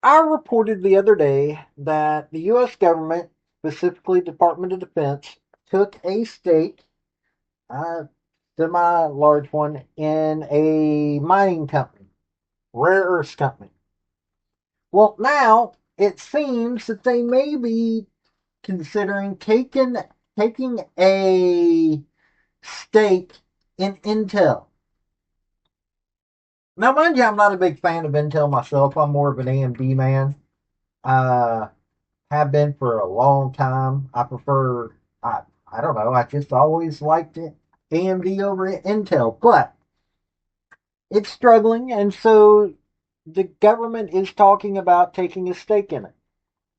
I reported the other day that the U.S. government, specifically Department of Defense, took a stake, a semi-large one, in a mining company, rare earths company. Well, now it seems that they may be considering taking a stake in Intel. Now, mind you, I'm not a big fan of Intel myself. I'm more of an AMD man. Uh, have been for a long time. I don't know, I just always liked it, AMD over Intel, but it's struggling, and so the government is talking about taking a stake in it.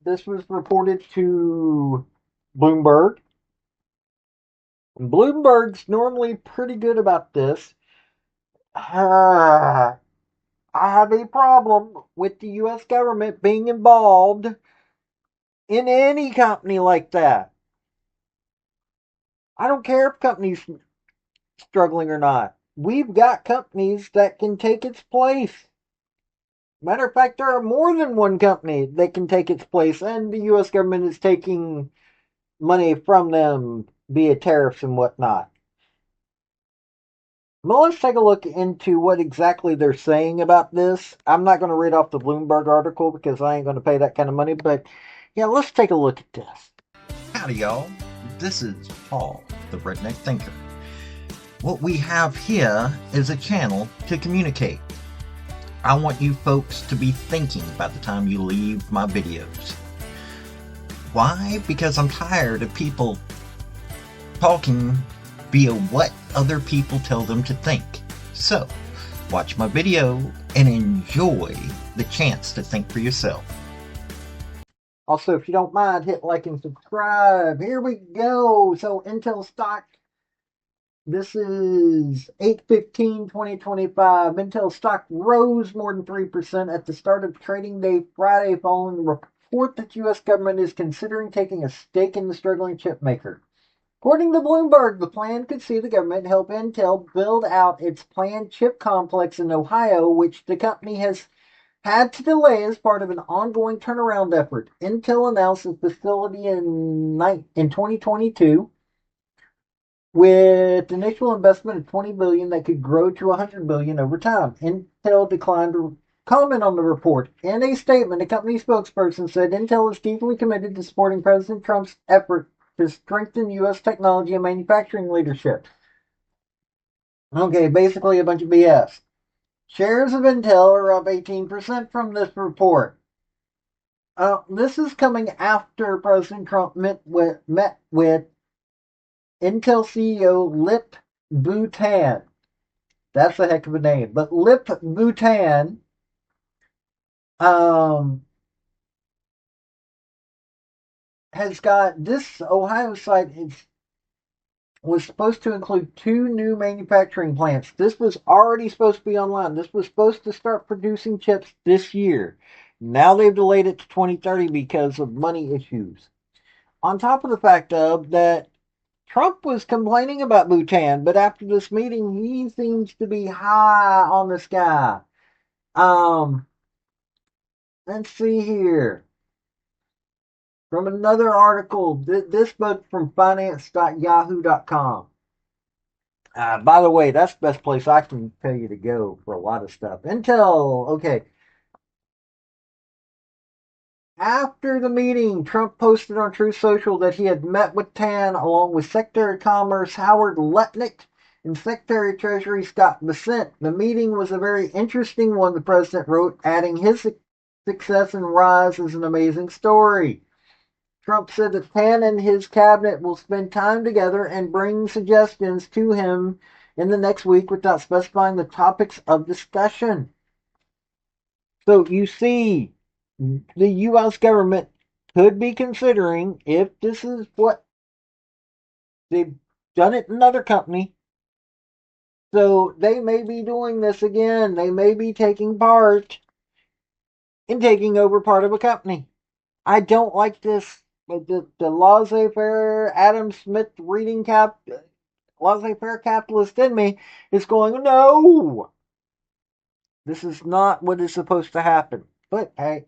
This was reported to Bloomberg. Bloomberg's normally pretty good about this. I have a problem with the U.S. government being involved in any company like that. I don't care if companies struggling or not. We've got companies that can take its place. Matter of fact, there are more than one company that can take its place, and the U.S. government is taking money from them via tariffs and whatnot. But let's take a look into what exactly they're saying about this. I'm not going to read off the Bloomberg article because I ain't going to pay that kind of money, but yeah, let's take a look at this. Howdy, y'all. This is Paul, the Redneck Thinker. What we have here is a channel to communicate. I want you folks to be thinking by the time you leave my videos. Why? Because I'm tired of people talking via what other people tell them to think. So, watch my video and enjoy the chance to think for yourself. Also, if you don't mind, hit like and subscribe. Here we go. So, Intel stock. This is 8/15/2025. Intel stock rose more than 3% at the start of trading day Friday following the report that U.S. government is considering taking a stake in the struggling chip maker. According to Bloomberg, the plan could see the government help Intel build out its planned chip complex in Ohio, which the company has had to delay as part of an ongoing turnaround effort. Intel announced the facility in 2022 with initial investment of $20 billion that could grow to $100 billion over time. Intel declined to comment on the report. In a statement, a company spokesperson said Intel is deeply committed to supporting President Trump's effort to strengthen U.S. technology and manufacturing leadership. Okay, basically a bunch of BS. Shares of Intel are up 18% from this report. This is coming after President Trump met with Intel CEO Lip Bhutan. That's a heck of a name. But Lip Bhutan has got this Ohio site was supposed to include 2 new manufacturing plants. This was already supposed to be online. This was supposed to start producing chips this year. Now they've delayed it to 2030 because of money issues. On top of the fact of that Trump was complaining about Bhutan, but after this meeting, he seems to be high on the sky. Um, let's see here. From another article, this book from finance.yahoo.com. By the way, that's the best place I can tell you to go for a lot of stuff. Intel, okay. After the meeting, Trump posted on Truth Social that he had met with Tan along with Secretary of Commerce Howard Lutnick and Secretary of Treasury Scott Bessent. The meeting was a very interesting one, the president wrote, adding his success and rise is an amazing story. Trump said that Tan and his cabinet will spend time together and bring suggestions to him in the next week without specifying the topics of discussion. So you see, the U.S. government could be considering, if this is what they've done it in another company, so they may be doing this again. They may be taking part in taking over part of a company. I don't like this. The laissez-faire Adam Smith reading laissez-faire capitalist in me is going, no, this is not what is supposed to happen. But hey,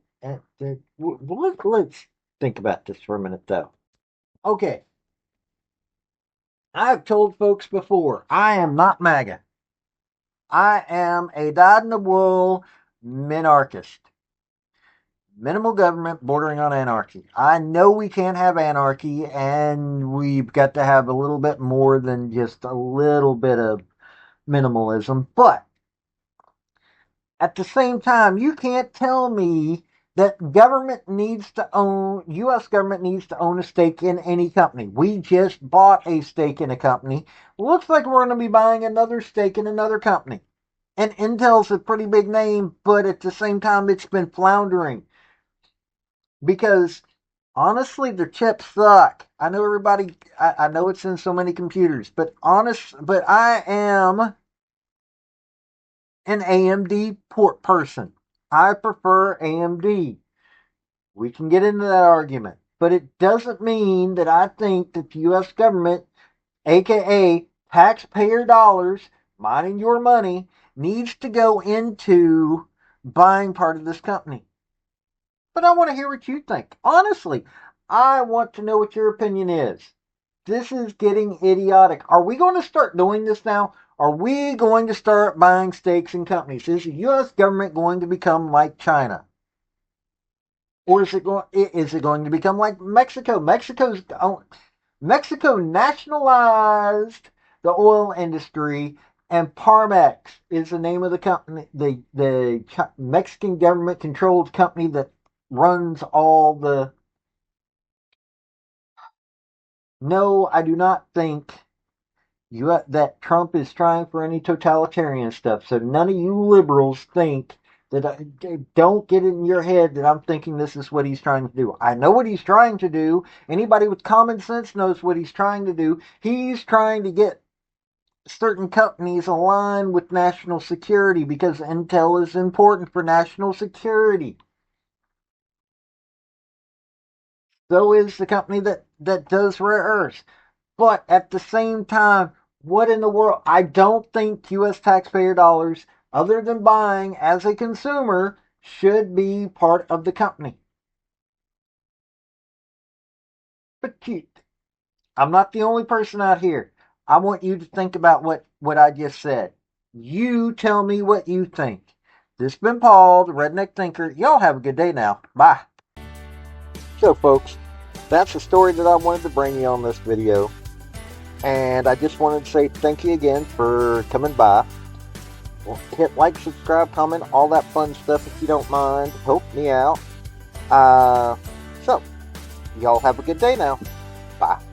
Let's think about this for a minute, though. Okay, I've told folks before, I am not MAGA. I am a dyed-in-the-wool minarchist. Minimal government bordering on anarchy. I know we can't have anarchy, and we've got to have a little bit more than just a little bit of minimalism. But at the same time, you can't tell me that U.S. government needs to own a stake in any company. We just bought a stake in a company. Looks like we're going to be buying another stake in another company. And Intel's a pretty big name, but at the same time, it's been floundering because honestly, the chips suck. I know everybody. I know it's in so many computers, but I am an AMD port person. I prefer AMD. We can get into that argument, but it doesn't mean that I think that the U.S. government, aka taxpayer dollars, mine and your money, needs to go into buying part of this company. But I want to hear what you think. Honestly, I want to know what your opinion is. This is getting idiotic. Are we going to start doing this now? Are we going to start buying stakes in companies? Is the U.S. government going to become like China? Or is it going to become like Mexico? Mexico nationalized the oil industry, and Parmex is the name of the company, the Mexican government controlled company that runs all the. No, I do not think that Trump is trying for any totalitarian stuff. So none of you liberals think don't get it in your head that I'm thinking this is what he's trying to do. I know what he's trying to do. Anybody with common sense knows what he's trying to do. He's trying to get certain companies aligned with national security because Intel is important for national security. So is the company that does rare earths. But at the same time, what in the world? I don't think U.S. taxpayer dollars, other than buying as a consumer, should be part of the company. But I'm not the only person out here. I want you to think about what I just said. You tell me what you think. This has been Paul, the Redneck Thinker. Y'all have a good day now. Bye. So, folks, that's the story that I wanted to bring you on this video. And I just wanted to say thank you again for coming by. Well, hit like, subscribe, comment, all that fun stuff if you don't mind. Help me out. So, y'all have a good day now. Bye.